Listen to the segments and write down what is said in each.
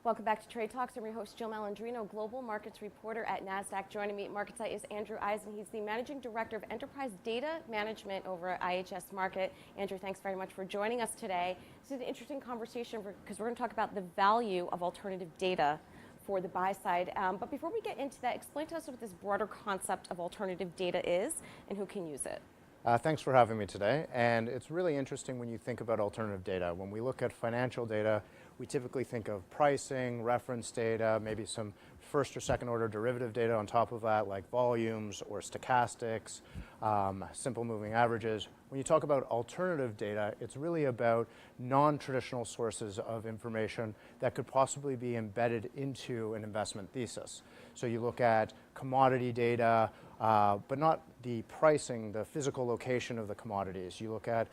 Welcome back to Trade Talks. I'm your host, Jill Malandrino, Global Markets Reporter at Nasdaq. Joining me at MarketSite is Andrew Eisen. He's the Managing Director of Enterprise Data Management over at IHS Markit. Andrew, thanks very much for joining us today. This is an interesting conversation because we're going to talk about the value of alternative data for the buy side. But before we get into that, explain to us what this broader concept of alternative data is and who can use it. Thanks for having me today. And it's really interesting when you think about alternative data. When we look at financial data, we typically think of pricing, reference data, maybe some first or second order derivative data on top of that, like volumes or stochastics, simple moving averages. When you talk about alternative data, it's really about non-traditional sources of information that could possibly be embedded into an investment thesis. So you look at commodity data, but not the pricing, the physical location of the commodities. You look at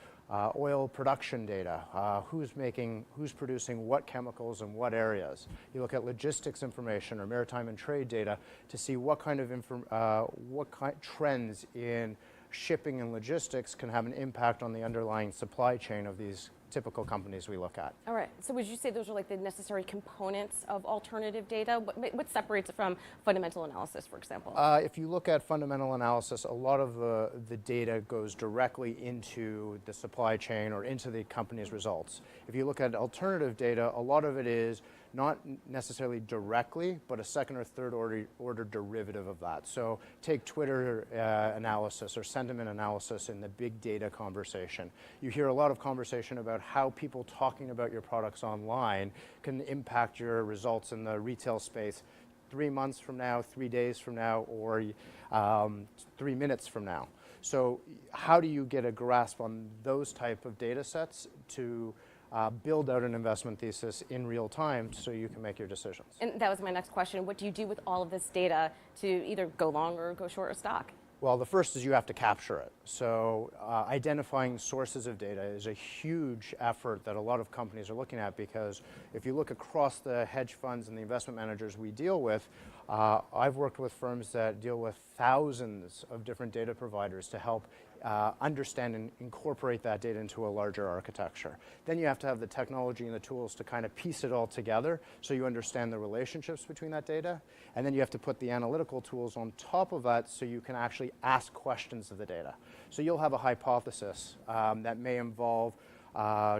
oil production data, who's producing what chemicals in what areas. You look at logistics information or maritime and trade data to see what kind of trends in shipping and logistics can have an impact on the underlying supply chain of these typical companies we look at. All right, so would you say those are like the necessary components of alternative data? What separates it from fundamental analysis, for example? If you look at fundamental analysis, a lot of the data goes directly into the supply chain or into the company's results. If you look at alternative data, a lot of it is not necessarily directly, but a second or third order derivative of that. So take Twitter analysis or sentiment analysis in the big data conversation. You hear a lot of conversation about how people talking about your products online can impact your results in the retail space 3 months from now, 3 days from now, or 3 minutes from now. So how do you get a grasp on those type of data sets to build out an investment thesis in real time so you can make your decisions? And that was my next question. What do you do with all of this data to either go long or go short a stock? Well, the first is you have to capture it. So identifying sources of data is a huge effort that a lot of companies are looking at, because if you look across the hedge funds and the investment managers we deal with, I've worked with firms that deal with thousands of different data providers to help understand and incorporate that data into a larger architecture. Then you have to have the technology and the tools to kind of piece it all together so you understand the relationships between that data. And then you have to put the analytical tools on top of that so you can actually ask questions of the data. So you'll have a hypothesis that may involve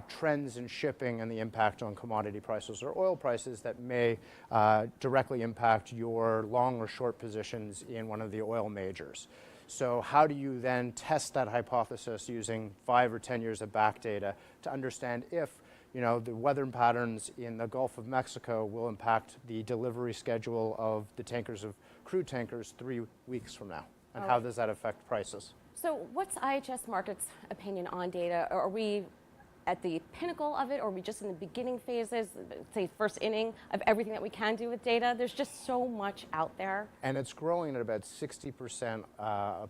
trends in shipping and the impact on commodity prices or oil prices that may directly impact your long or short positions in one of the oil majors. So how do you then test that hypothesis using 5 or 10 years of back data to understand if the weather patterns in the Gulf of Mexico will impact the delivery schedule of the tankers of crude tankers 3 weeks from now? And how does that affect prices? So what's IHS Markit's opinion on data? Are we at the pinnacle of it, or are we just in the beginning phases, say first inning of everything that we can do with data? There's just so much out there. And it's growing at about 60%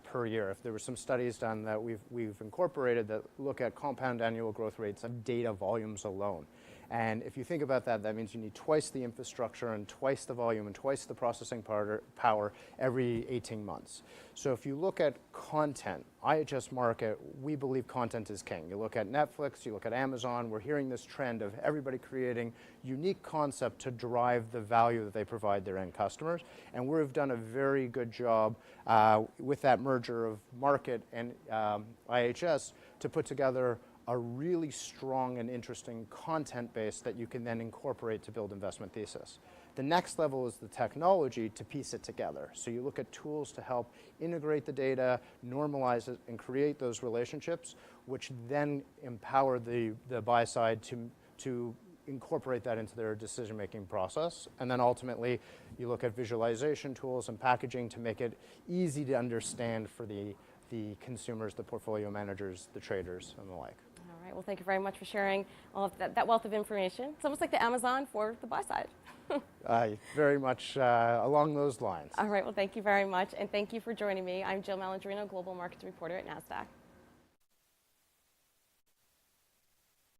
per year. If there were some studies done that we've incorporated that look at compound annual growth rates of data volumes alone. And if you think about that, that means you need twice the infrastructure and twice the volume and twice the processing power every 18 months. So if you look at content, IHS Markit, we believe content is king. You look at Netflix, you look at Amazon, we're hearing this trend of everybody creating unique concept to drive the value that they provide their end customers. And we've done a very good job with that merger of Markit and IHS to put together a really strong and interesting content base that you can then incorporate to build investment thesis. The next level is the technology to piece it together. So you look at tools to help integrate the data, normalize it, and create those relationships, which then empower the buy side to incorporate that into their decision-making process. And then ultimately, you look at visualization tools and packaging to make it easy to understand for the consumers, the portfolio managers, the traders, and the like. All right, well, thank you very much for sharing all of that wealth of information. It's almost like the Amazon for the buy side. Very much along those lines. All right, well, thank you very much, and thank you for joining me. I'm Jill Malandrino, Global Markets Reporter at Nasdaq.